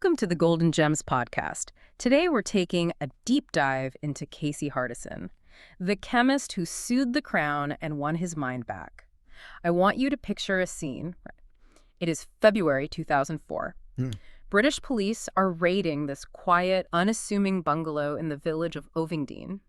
Welcome to the Golden Gems podcast. Today we're taking a deep dive into Casey Hardison, the chemist who sued the crown and won his mind back. I want you to picture a scene. It is February 2004. British police are raiding this quiet, unassuming bungalow in the village of Ovingdean.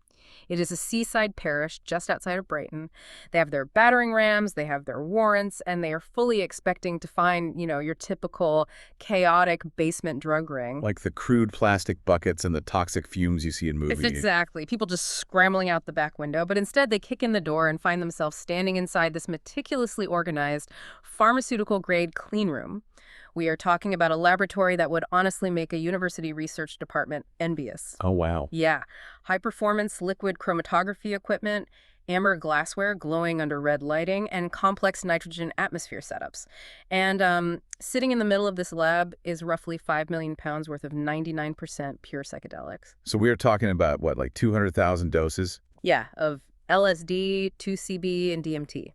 It is a seaside parish just outside of Brighton. They have their battering rams, they have their warrants, and they are fully expecting to find, your typical chaotic basement drug ring. Like the crude plastic buckets and the toxic fumes you see in movies. Exactly. People just scrambling out the back window. But instead, they kick in the door and find themselves standing inside this meticulously organized pharmaceutical-grade clean room. We are talking about a laboratory that would honestly make a university research department envious. Oh, wow. Yeah. High-performance liquid chromatography equipment, amber glassware glowing under red lighting, and complex nitrogen atmosphere setups. And sitting in the middle of this lab is roughly 5 million pounds worth of 99% pure psychedelics. So we're talking about, what, like 200,000 doses? Yeah, of LSD, 2CB, and DMT.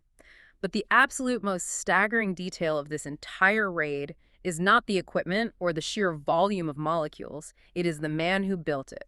But the absolute most staggering detail of this entire raid is not the equipment or the sheer volume of molecules. It is the man who built it.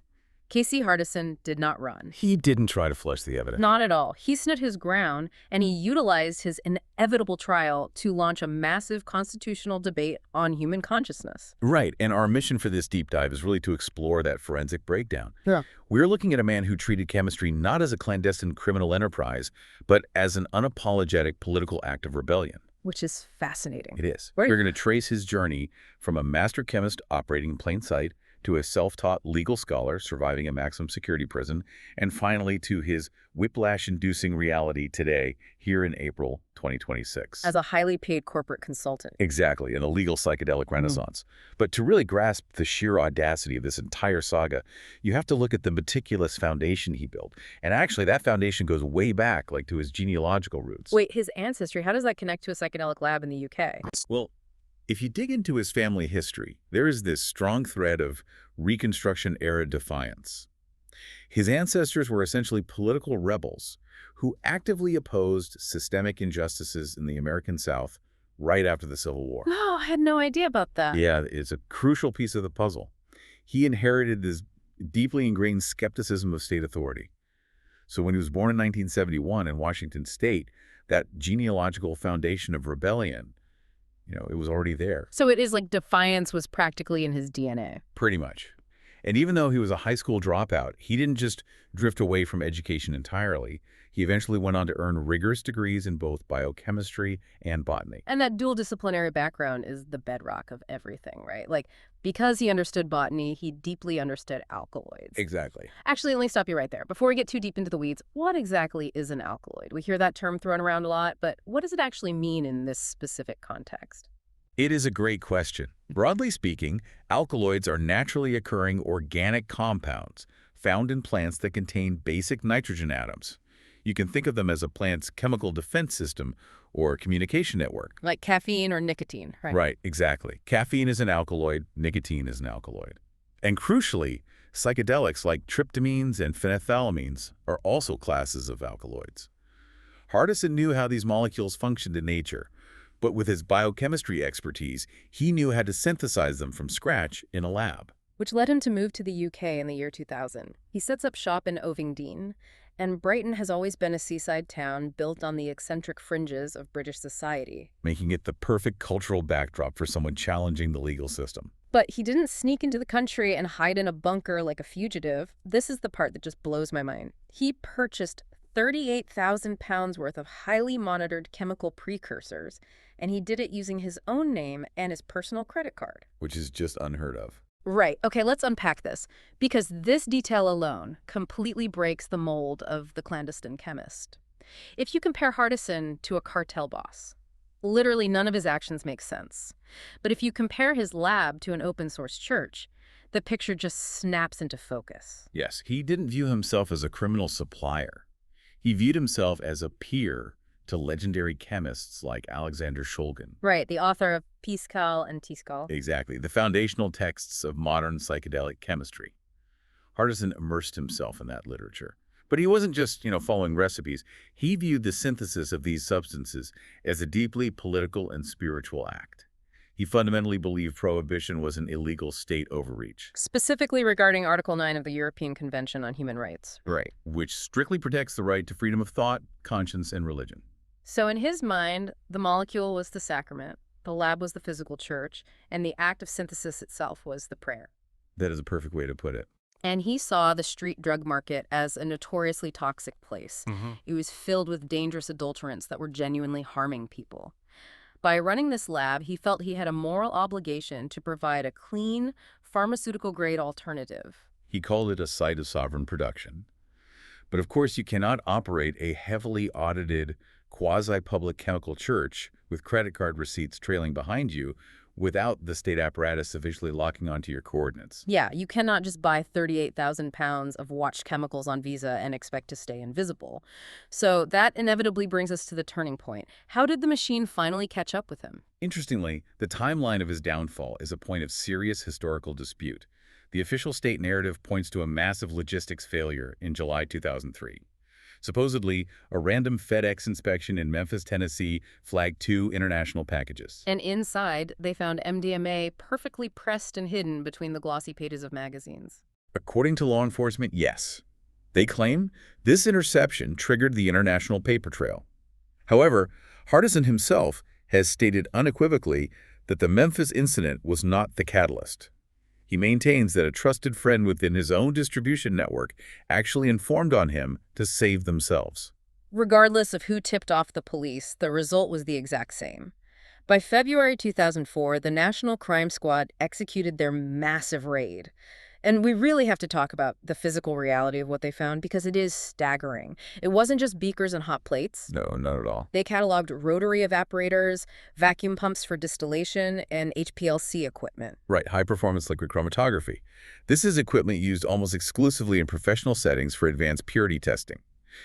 Casey Hardison did not run. He didn't try to flush the evidence. Not at all. He stood his ground, and he utilized his inevitable trial to launch a massive constitutional debate on human consciousness. Right, and our mission for this deep dive is really to explore that forensic breakdown. Yeah. We're looking at a man who treated chemistry not as a clandestine criminal enterprise, but as an unapologetic political act of rebellion. Which is fascinating. It is. Right. We're going to trace his journey from a master chemist operating in plain sight to a self-taught legal scholar surviving a maximum security prison, and finally to his whiplash-inducing reality today, here in April 2026. As a highly paid corporate consultant. Exactly, in the legal psychedelic renaissance. But to really grasp the sheer audacity of this entire saga, you have to look at the meticulous foundation he built. And actually, that foundation goes way back, like to his genealogical roots. Wait, his ancestry, how does that connect to a psychedelic lab in the UK? Well, if you dig into his family history, there is this strong thread of Reconstruction-era defiance. His ancestors were essentially political rebels who actively opposed systemic injustices in the American South right after the Civil War. Oh, I had no idea about that. Yeah, it's a crucial piece of the puzzle. He inherited this deeply ingrained skepticism of state authority. So when he was born in 1971 in Washington State, that genealogical foundation of rebellion, it was already there. So it is like defiance was practically in his DNA. Pretty much. And even though he was a high school dropout, he didn't just drift away from education entirely. He eventually went on to earn rigorous degrees in both biochemistry and botany. And that dual disciplinary background is the bedrock of everything, right? Like, because he understood botany, he deeply understood alkaloids. Exactly. Actually, let me stop you right there. Before we get too deep into the weeds, what exactly is an alkaloid? We hear that term thrown around a lot, but what does it actually mean in this specific context? It is a great question. Broadly speaking, alkaloids are naturally occurring organic compounds found in plants that contain basic nitrogen atoms. You can think of them as a plant's chemical defense system or communication network. Like caffeine or nicotine, right? Right, exactly. Caffeine is an alkaloid, nicotine is an alkaloid. And crucially, psychedelics like tryptamines and phenethylamines are also classes of alkaloids. Hardison knew how these molecules functioned in nature, but with his biochemistry expertise, he knew how to synthesize them from scratch in a lab. Which led him to move to the UK in the year 2000. He sets up shop in Ovingdean, and Brighton has always been a seaside town built on the eccentric fringes of British society, making it the perfect cultural backdrop for someone challenging the legal system. But he didn't sneak into the country and hide in a bunker like a fugitive. This is the part that just blows my mind. He purchased 38,000 pounds worth of highly monitored chemical precursors, and he did it using his own name and his personal credit card. Which is just unheard of. Right. Okay, let's unpack this, because this detail alone completely breaks the mold of the clandestine chemist. If you compare Hardison to a cartel boss, literally none of his actions make sense. But if you compare his lab to an open-source church, the picture just snaps into focus. Yes, he didn't view himself as a criminal supplier. He viewed himself as a peer to legendary chemists like Alexander Shulgin. Right, the author of Piscal and Tiscal. Exactly, the foundational texts of modern psychedelic chemistry. Hardison immersed himself in that literature. But he wasn't just, following recipes. He viewed the synthesis of these substances as a deeply political and spiritual act. He fundamentally believed prohibition was an illegal state overreach. Specifically regarding Article 9 of the European Convention on Human Rights. Right. Which strictly protects the right to freedom of thought, conscience, and religion. So in his mind, the molecule was the sacrament, the lab was the physical church, and the act of synthesis itself was the prayer. That is a perfect way to put it. And he saw the street drug market as a notoriously toxic place. It was filled with dangerous adulterants that were genuinely harming people. By running this lab, he felt he had a moral obligation to provide a clean, pharmaceutical-grade alternative. He called it a site of sovereign production. But of course, you cannot operate a heavily audited, quasi-public chemical church with credit card receipts trailing behind you without the state apparatus officially locking onto your coordinates. Yeah, you cannot just buy 38,000 pounds of watched chemicals on Visa and expect to stay invisible. So that inevitably brings us to the turning point. How did the machine finally catch up with him? Interestingly, the timeline of his downfall is a point of serious historical dispute. The official state narrative points to a massive logistics failure in July 2003. Supposedly, a random FedEx inspection in Memphis, Tennessee flagged 2 international packages. And inside, they found MDMA perfectly pressed and hidden between the glossy pages of magazines. According to law enforcement, yes. They claim this interception triggered the international paper trail. However, Hardison himself has stated unequivocally that the Memphis incident was not the catalyst. He maintains that a trusted friend within his own distribution network actually informed on him to save themselves. Regardless of who tipped off the police, the result was the exact same. By February 2004, the National Crime Squad executed their massive raid. And we really have to talk about the physical reality of what they found because it is staggering. It wasn't just beakers and hot plates. No, not at all. They cataloged rotary evaporators, vacuum pumps for distillation, and HPLC equipment. Right, high-performance liquid chromatography. This is equipment used almost exclusively in professional settings for advanced purity testing.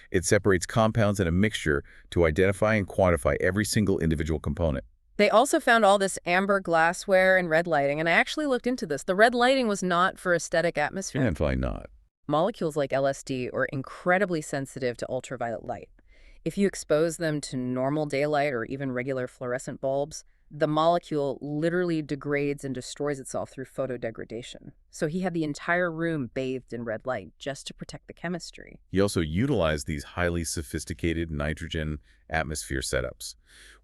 It separates compounds in a mixture to identify and quantify every single individual component. They also found all this amber glassware and red lighting, and I actually looked into this. The red lighting was not for aesthetic atmosphere. And probably not. Molecules like LSD are incredibly sensitive to ultraviolet light. If you expose them to normal daylight or even regular fluorescent bulbs, the molecule literally degrades and destroys itself through photodegradation. So he had the entire room bathed in red light just to protect the chemistry. He also utilized these highly sophisticated nitrogen atmosphere setups.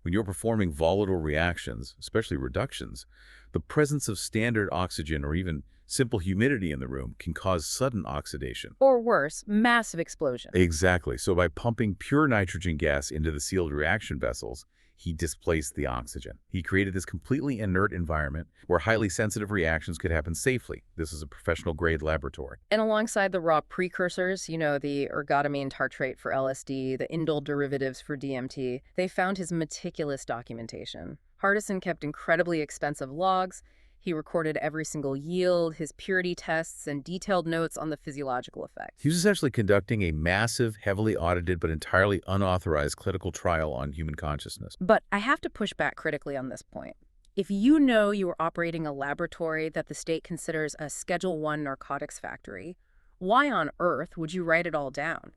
When you're performing volatile reactions, especially reductions, the presence of standard oxygen or even simple humidity in the room can cause sudden oxidation. Or worse, massive explosion. Exactly. So by pumping pure nitrogen gas into the sealed reaction vessels, he displaced the oxygen. He created this completely inert environment where highly sensitive reactions could happen safely. This is a professional-grade laboratory. And alongside the raw precursors, the ergotamine tartrate for LSD, the indole derivatives for DMT, they found his meticulous documentation. Hardison kept incredibly expensive logs. He recorded every single yield, his purity tests, and detailed notes on the physiological effects. He was essentially conducting a massive, heavily audited but entirely unauthorized clinical trial on human consciousness. But I have to push back critically on this point. If you know you are operating a laboratory that the state considers a Schedule I narcotics factory, why on earth would you write it all down?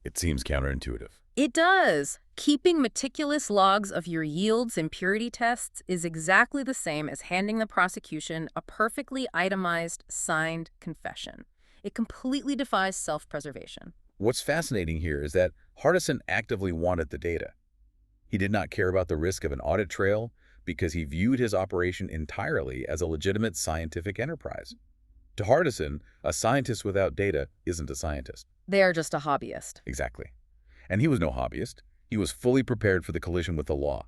It seems counterintuitive. It does. Keeping meticulous logs of your yields and purity tests is exactly the same as handing the prosecution a perfectly itemized, signed confession. It completely defies self-preservation. What's fascinating here is that Hardison actively wanted the data. He did not care about the risk of an audit trail because he viewed his operation entirely as a legitimate scientific enterprise. To Hardison, a scientist without data isn't a scientist. They are just a hobbyist. Exactly. And he was no hobbyist. He was fully prepared for the collision with the law.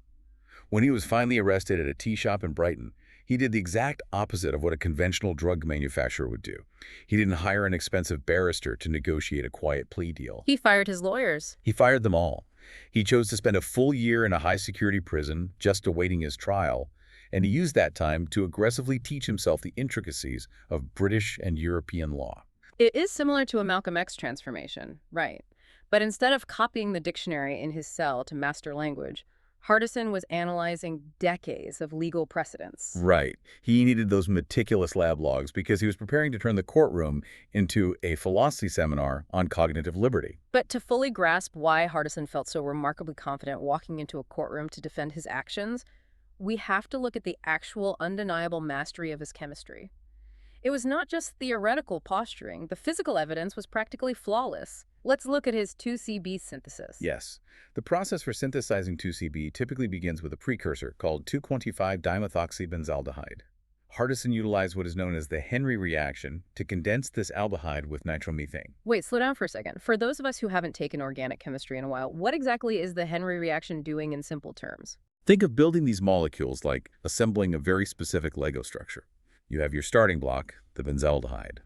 When he was finally arrested at a tea shop in Brighton, he did the exact opposite of what a conventional drug manufacturer would do. He didn't hire an expensive barrister to negotiate a quiet plea deal. He fired his lawyers. He fired them all. He chose to spend a full year in a high-security prison just awaiting his trial, and he used that time to aggressively teach himself the intricacies of British and European law. It is similar to a Malcolm X transformation, right? But instead of copying the dictionary in his cell to master language, Hardison was analyzing decades of legal precedents. Right. He needed those meticulous lab logs because he was preparing to turn the courtroom into a philosophy seminar on cognitive liberty. But to fully grasp why Hardison felt so remarkably confident walking into a courtroom to defend his actions, we have to look at the actual undeniable mastery of his chemistry. It was not just theoretical posturing. The physical evidence was practically flawless. Let's look at his 2CB synthesis. Yes. The process for synthesizing 2CB typically begins with a precursor called 2,25-dimethoxybenzaldehyde. Hardison utilized what is known as the Henry reaction to condense this aldehyde with nitromethane. Wait, slow down for a second. For those of us who haven't taken organic chemistry in a while, what exactly is the Henry reaction doing in simple terms? Think of building these molecules like assembling a very specific Lego structure. You have your starting block, the benzaldehyde.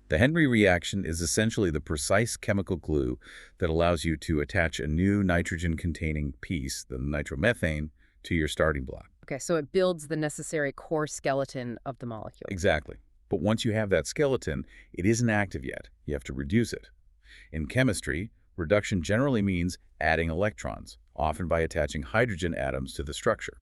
The Henry reaction is essentially the precise chemical glue that allows you to attach a new nitrogen-containing piece, the nitromethane, to your starting block. Okay, so it builds the necessary core skeleton of the molecule. Exactly. But once you have that skeleton, it isn't active yet. You have to reduce it. In chemistry, reduction generally means adding electrons, often by attaching hydrogen atoms to the structure.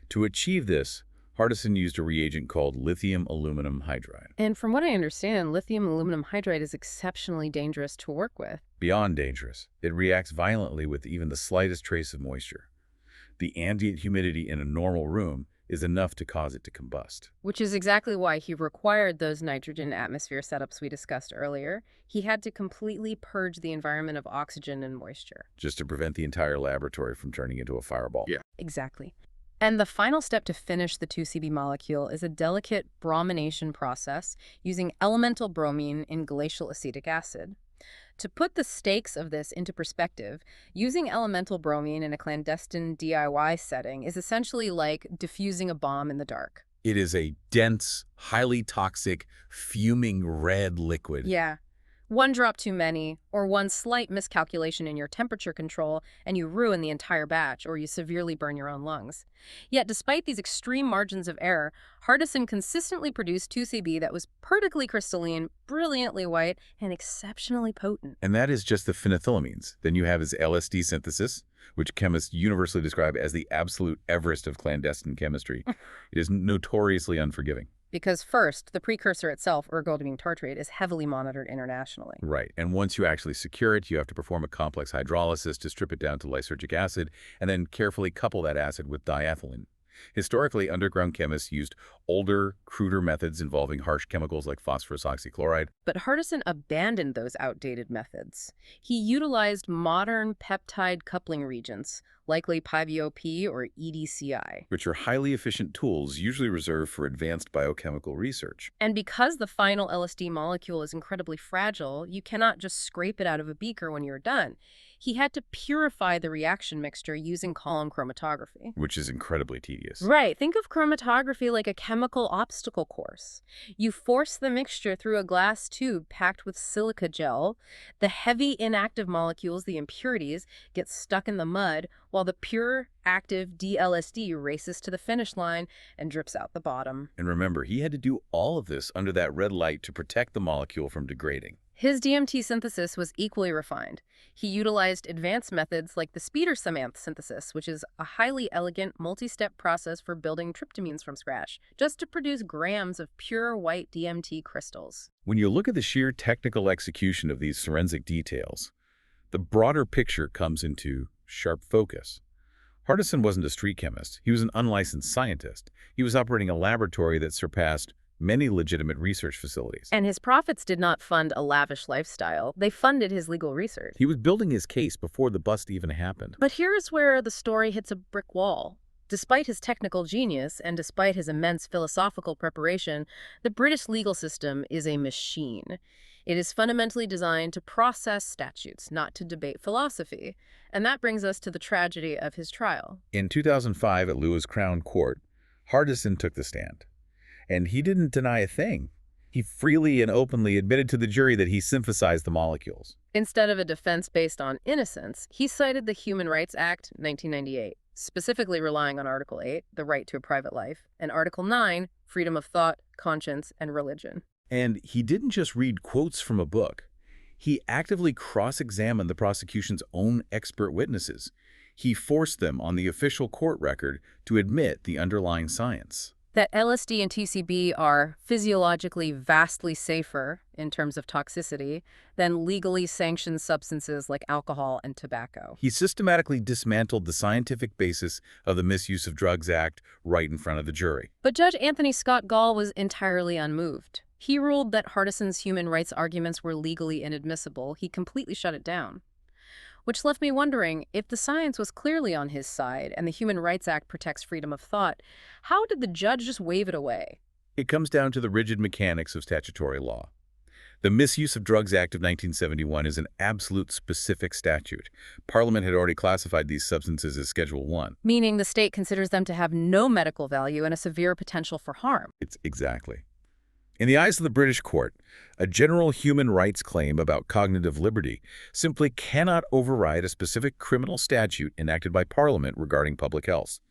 To achieve this, Hardison used a reagent called lithium aluminum hydride. And from what I understand, lithium aluminum hydride is exceptionally dangerous to work with. Beyond dangerous, it reacts violently with even the slightest trace of moisture. The ambient humidity in a normal room is enough to cause it to combust. Which is exactly why he required those nitrogen atmosphere setups we discussed earlier. He had to completely purge the environment of oxygen and moisture. Just to prevent the entire laboratory from turning into a fireball. Yeah. Exactly. And the final step to finish the 2CB molecule is a delicate bromination process using elemental bromine in glacial acetic acid. To put the stakes of this into perspective, using elemental bromine in a clandestine DIY setting is essentially like diffusing a bomb in the dark. It is a dense, highly toxic, fuming red liquid. Yeah. One drop too many, or one slight miscalculation in your temperature control, and you ruin the entire batch, or you severely burn your own lungs. Yet, despite these extreme margins of error, Hardison consistently produced 2CB that was perfectly crystalline, brilliantly white, and exceptionally potent. And that is just the phenethylamines. Then you have his LSD synthesis, which chemists universally describe as the absolute Everest of clandestine chemistry. It is notoriously unforgiving. Because first, the precursor itself, ergotamine tartrate, is heavily monitored internationally. Right, and once you actually secure it, you have to perform a complex hydrolysis to strip it down to lysergic acid, and then carefully couple that acid with diethylene. Historically, underground chemists used older, cruder methods involving harsh chemicals like phosphorus oxychloride. But Hardison abandoned those outdated methods. He utilized modern peptide coupling reagents, likely PIVOP or EDCI. Which are highly efficient tools usually reserved for advanced biochemical research. And because the final LSD molecule is incredibly fragile, you cannot just scrape it out of a beaker when you're done. He had to purify the reaction mixture using column chromatography. Which is incredibly tedious. Right. Think of chromatography like a chemical obstacle course. You force the mixture through a glass tube packed with silica gel. The heavy inactive molecules, the impurities, get stuck in the mud, while the pure, active DLSD races to the finish line and drips out the bottom. And remember, he had to do all of this under that red light to protect the molecule from degrading. His DMT synthesis was equally refined. He utilized advanced methods like the Speeter-Sumanth synthesis, which is a highly elegant, multi-step process for building tryptamines from scratch, just to produce grams of pure white DMT crystals. When you look at the sheer technical execution of these forensic details, the broader picture comes into sharp focus. Hardison wasn't a street chemist. He was an unlicensed scientist. He was operating a laboratory that surpassed many legitimate research facilities. And his profits did not fund a lavish lifestyle. They funded his legal research. He was building his case before the bust even happened. But here's where the story hits a brick wall. Despite his technical genius and despite his immense philosophical preparation, the British legal system is a machine. It is fundamentally designed to process statutes, not to debate philosophy. And that brings us to the tragedy of his trial. In 2005 at Lewis Crown Court, Hardison took the stand. And he didn't deny a thing. He freely and openly admitted to the jury that he synthesized the molecules. Instead of a defense based on innocence, he cited the Human Rights Act, 1998, specifically relying on Article 8, the right to a private life, and Article 9, freedom of thought, conscience, and religion. And he didn't just read quotes from a book. He actively cross-examined the prosecution's own expert witnesses. He forced them on the official court record to admit the underlying science. That LSD and TCB are physiologically vastly safer in terms of toxicity than legally sanctioned substances like alcohol and tobacco. He systematically dismantled the scientific basis of the Misuse of Drugs Act right in front of the jury. But Judge Anthony Scott Gall was entirely unmoved. He ruled that Hardison's human rights arguments were legally inadmissible. He completely shut it down. Which left me wondering, if the science was clearly on his side and the Human Rights Act protects freedom of thought, how did the judge just wave it away? It comes down to the rigid mechanics of statutory law. The Misuse of Drugs Act of 1971 is an absolute specific statute. Parliament had already classified these substances as Schedule 1. Meaning the state considers them to have no medical value and a severe potential for harm. It's exactly. In the eyes of the British court, a general human rights claim about cognitive liberty simply cannot override a specific criminal statute enacted by Parliament regarding public health.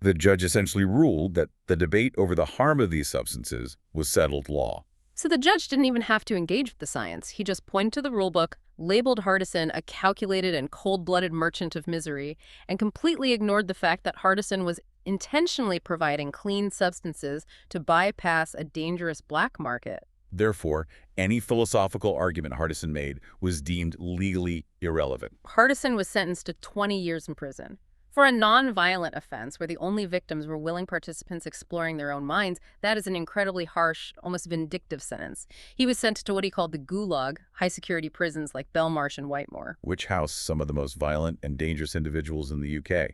The judge essentially ruled that the debate over the harm of these substances was settled law. So the judge didn't even have to engage with the science. He just pointed to the rulebook, labeled Hardison a calculated and cold-blooded merchant of misery, and completely ignored the fact that Hardison was intentionally providing clean substances to bypass a dangerous black market. Therefore, any philosophical argument Hardison made was deemed legally irrelevant. Hardison was sentenced to 20 years in prison. For a non-violent offense where the only victims were willing participants exploring their own minds, that is an incredibly harsh, almost vindictive sentence. He was sent to what he called the GULAG, high-security prisons like Belmarsh and Whitemoor, which house some of the most violent and dangerous individuals in the UK.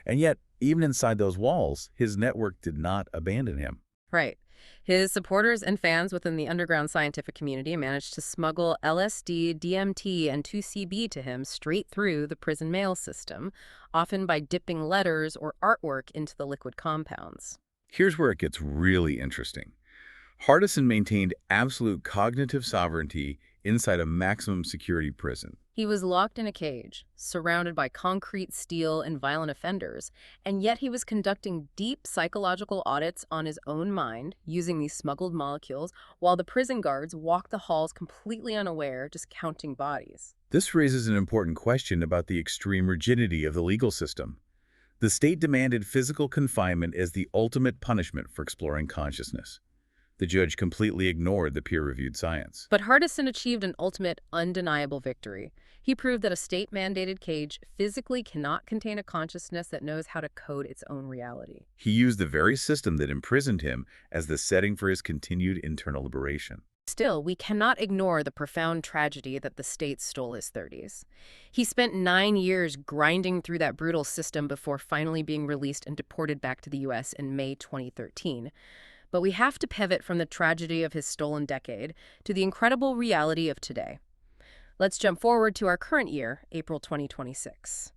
And yet, even inside those walls, his network did not abandon him. Right. His supporters and fans within the underground scientific community managed to smuggle LSD, DMT, and 2CB to him straight through the prison mail system, often by dipping letters or artwork into the liquid compounds. Here's where it gets really interesting. Hardison maintained absolute cognitive sovereignty inside a maximum security prison. He was locked in a cage, surrounded by concrete, steel, and violent offenders, and yet he was conducting deep psychological audits on his own mind, using these smuggled molecules, while the prison guards walked the halls completely unaware, just counting bodies. This raises an important question about the extreme rigidity of the legal system. The state demanded physical confinement as the ultimate punishment for exploring consciousness. The judge completely ignored the peer-reviewed science. But Hardison achieved an ultimate, undeniable victory. He proved that a state-mandated cage physically cannot contain a consciousness that knows how to code its own reality. He used the very system that imprisoned him as the setting for his continued internal liberation. Still, we cannot ignore the profound tragedy that the state stole his 30s. He spent 9 years grinding through that brutal system before finally being released and deported back to the U.S. in May 2013. But we have to pivot from the tragedy of his stolen decade to the incredible reality of today. Let's jump forward to our current year, April 2026.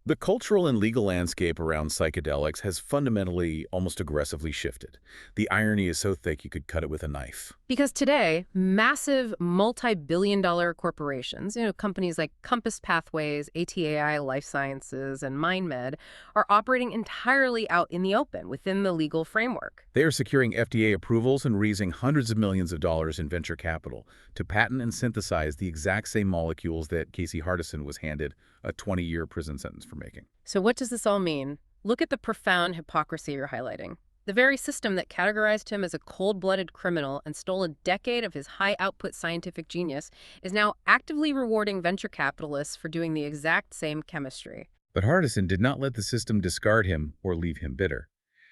The cultural and legal landscape around psychedelics has fundamentally, almost aggressively shifted. The irony is so thick you could cut it with a knife. Because today, massive multi-billion-dollar corporations, companies like Compass Pathways, ATAI Life Sciences, and MindMed, are operating entirely out in the open within the legal framework. They are securing FDA approvals and raising hundreds of millions of dollars in venture capital to patent and synthesize the exact same molecules that Casey Hardison was handed a 20-year prison sentence for making. So what does this all mean? Look at the profound hypocrisy you're highlighting. The very system that categorized him as a cold-blooded criminal and stole a decade of his high-output scientific genius is now actively rewarding venture capitalists for doing the exact same chemistry. But Hardison did not let the system discard him or leave him bitter.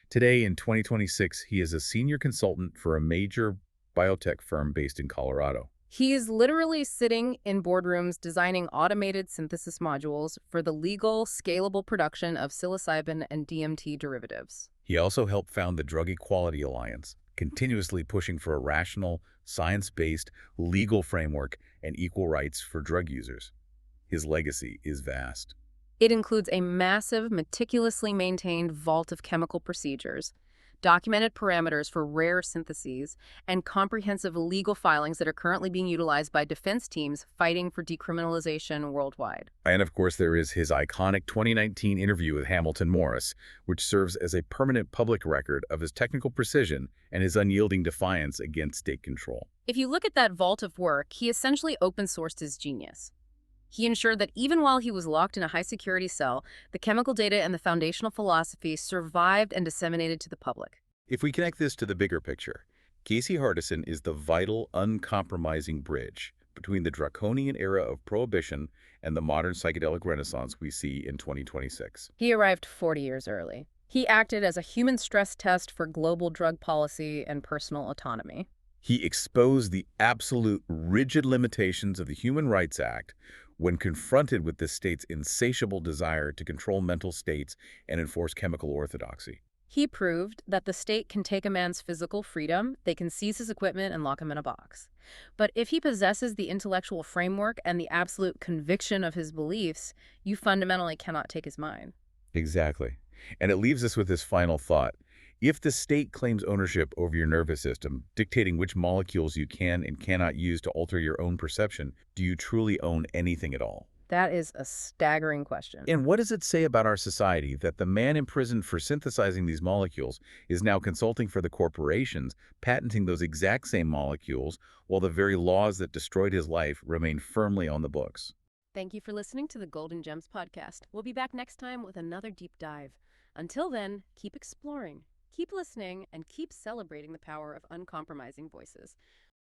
Today, in 2026, he is a senior consultant for a major biotech firm based in Colorado. He is literally sitting in boardrooms designing automated synthesis modules for the legal, scalable production of psilocybin and DMT derivatives. He also helped found the Drug Equality Alliance, continuously pushing for a rational, science-based, legal framework and equal rights for drug users. His legacy is vast. It includes a massive, meticulously maintained vault of chemical procedures, documented parameters for rare syntheses, and comprehensive legal filings that are currently being utilized by defense teams fighting for decriminalization worldwide. And of course, there is his iconic 2019 interview with Hamilton Morris, which serves as a permanent public record of his technical precision and his unyielding defiance against state control. If you look at that vault of work, he essentially open-sourced his genius. He ensured that even while he was locked in a high-security cell, the chemical data and the foundational philosophy survived and disseminated to the public. If we connect this to the bigger picture, Casey Hardison is the vital, uncompromising bridge between the draconian era of prohibition and the modern psychedelic renaissance we see in 2026. He arrived 40 years early. He acted as a human stress test for global drug policy and personal autonomy. He exposed the absolute rigid limitations of the Human Rights Act when confronted with the state's insatiable desire to control mental states and enforce chemical orthodoxy. He proved that the state can take a man's physical freedom, they can seize his equipment and lock him in a box. But if he possesses the intellectual framework and the absolute conviction of his beliefs, you fundamentally cannot take his mind. Exactly. And it leaves us with this final thought. If the state claims ownership over your nervous system, dictating which molecules you can and cannot use to alter your own perception, do you truly own anything at all? That is a staggering question. And what does it say about our society that the man imprisoned for synthesizing these molecules is now consulting for the corporations, patenting those exact same molecules, while the very laws that destroyed his life remain firmly on the books? Thank you for listening to the Golden Gems podcast. We'll be back next time with another deep dive. Until then, keep exploring, keep listening, and keep celebrating the power of uncompromising voices.